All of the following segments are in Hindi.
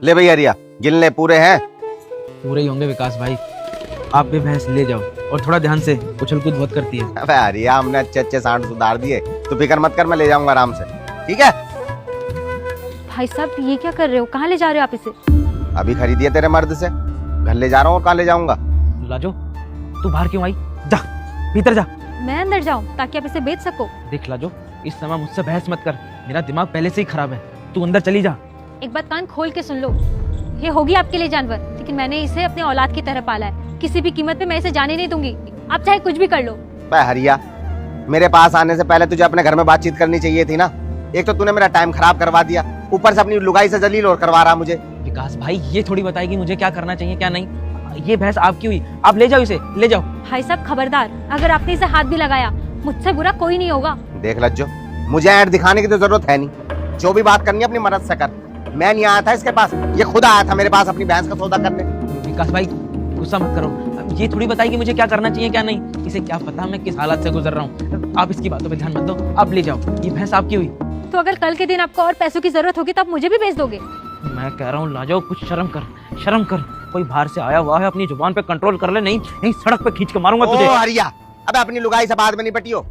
ले भैया रिया, गिनले पूरे हैं? पूरे ही होंगे विकास भाई। आप भी भैंस ले जाओ और थोड़ा ध्यान से, उछल कूद बहुत करती है। अबे रिया, हमने अच्छे अच्छे सांड सुधार दिए, तू फिक्र मत कर, मैं ले जाऊंगा आराम से, ठीक है? भाई साहब ये क्या कर रहे हो, कहाँ ले जा रहे हो आप इसे? अभी खरीदिए तेरे मर्द से, घर ले जा रहा हूँ और कहाँ ले जाऊंगा? लाजो तू बाहर क्यों आई? जा भीतर जा। मैं अंदर जाऊँ ताकि आप इसे बेच सको? देख लाजो, इस समय मुझसे बहस मत कर, मेरा दिमाग पहले से ही खराब है। तू अंदर चली जा। एक बात कान खोल के सुन लो, ये होगी आपके लिए जानवर, लेकिन मैंने इसे अपने औलाद की तरह पाला है। किसी भी कीमत पे मैं इसे जाने नहीं दूंगी, आप चाहे कुछ भी कर लो। हरिया, मेरे पास आने से पहले तुझे अपने घर में बातचीत करनी चाहिए थी ना। एक तो तूने मेरा टाइम खराब करवा दिया, ऊपर से अपनी लुगाई से जलील और करवा रहा मुझे। विकास भाई ये थोड़ी बताएगी मुझे क्या करना चाहिए क्या नहीं। ये भैंस आपकी हुई, आप ले जाओ इसे, ले जाओ। भाई साहब खबरदार, अगर आपने इसे हाथ भी लगाया, मुझसे बुरा कोई नहीं होगा। देख लज्जो, मुझे ऐड दिखाने की तो जरूरत है नहीं, जो भी बात करनी है अपनी मदद से कर। मैं नहीं आया था इसके पास, ये खुद आया था मेरे पास अपनी भैंस का सौदा करने। विकास भाई गुस्सा मत करो, अब ये थोड़ी बताएगी मुझे क्या करना चाहिए क्या नहीं। इसे क्या पता मैं किस हालत से गुजर रहा हूँ। आप इसकी बातों पे ध्यान मत दो, आप ले जाओ, ये भैंस आपकी हुई। तो अगर कल के दिन आपको और पैसों की जरूरत होगी तो आप मुझे भी बेच दोगे? मैं कह रहा हूँ लाजो, कुछ शर्म कर, शर्म कर। कोई बाहर से आया हुआ है, अपनी जुबान पे कंट्रोल कर ले, नहीं नहीं सड़क पे खींच के मारूंगा तुझे। ओ हरिया, अबे अपनी लुगाई से बाद में नहीं पटियो,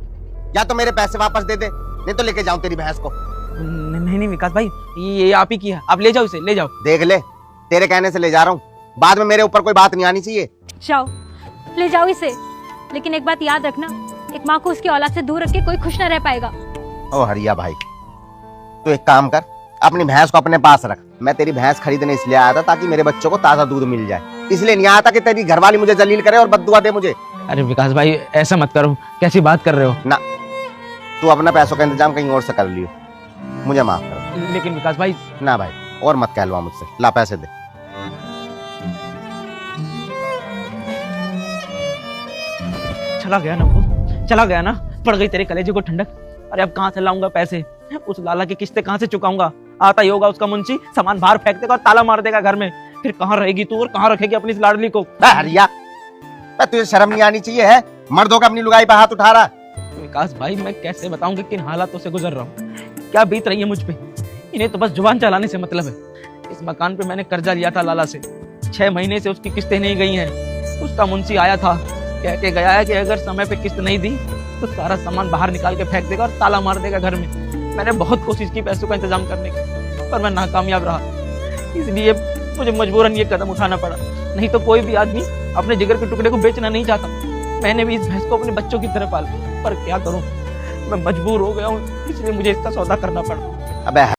या तो मेरे पैसे वापस दे दे, नहीं तो लेके जाऊं तेरी भैंस को। नहीं नहीं विकास भाई, ये आप ही की है, आप ले जाओ इसे, ले जाओ। देख ले, तेरे कहने से ले जा रहा हूँ, बाद में मेरे ऊपर कोई बात नहीं आनी चाहिए। जाओ ले जाओ इसे, लेकिन एक बात याद रखना, एक माँ को उसकी औलाद से दूर रख के कोई खुश न रह पाएगा। ओ हरिया भाई, तू एक काम कर, अपनी भैंस को अपने पास रख। मैं तेरी भैंस खरीदने इसलिए आया था ताकि मेरे बच्चों को ताजा दूध मिल जाए, इसलिए नहीं आया था कि तेरी घरवाली मुझे जलील करे और बद्दुआ दे मुझे। अरे विकास भाई ऐसा मत करो, कैसी बात कर रहे हो? ना, तू अपना पैसों का इंतजाम कहीं और से कर लियो, मुझे माफ कर। लेकिन विकास भाई। ना भाई, और मत कहलवा मुझसे, ला पैसे दे। चला गया ना वो, चला गया ना, पड़ गई तेरे कलेजे को ठंडक। अरे अब कहाँ से लाऊंगा पैसे? उस लाला की किस्तें कहाँ से चुकाऊंगा? आता ही होगा उसका मुंशी, सामान बाहर फेंक देगा और ताला मार देगा घर में। फिर कहाँ रहेगी तू और कहाँ रखेगी अपनी इस लाडली को? हरिया, तुझे शर्म नहीं आनी चाहिए है? मर्दों का अपनी लुगाई पे हाथ उठा रहा। विकास भाई मैं कैसे बताऊंगा किन हालातों से गुजर रहा हूँ, क्या बीत रही है मुझ पे। इन्हें तो बस जुबान चलाने से मतलब है। इस मकान पे मैंने कर्जा लिया था लाला से, 6 महीने से उसकी किस्तें नहीं गई हैं। उसका मुंशी आया था, कह के गया है कि अगर समय पे किस्त नहीं दी तो सारा सामान बाहर निकाल के फेंक देगा और ताला मार देगा घर में। मैंने बहुत कोशिश की पैसों का इंतजाम करने की, पर मैं नाकामयाब रहा, इसलिए मुझे मजबूरन ये कदम उठाना पड़ा। नहीं तो कोई भी आदमी अपने जिगर के टुकड़े को बेचना नहीं चाहता। मैंने भी इस भैंस को अपने बच्चों की तरह पाला, पर क्या करूं, मैं मजबूर हो गया हूँ, इसलिए मुझे इसका सौदा करना पड़ा। अबे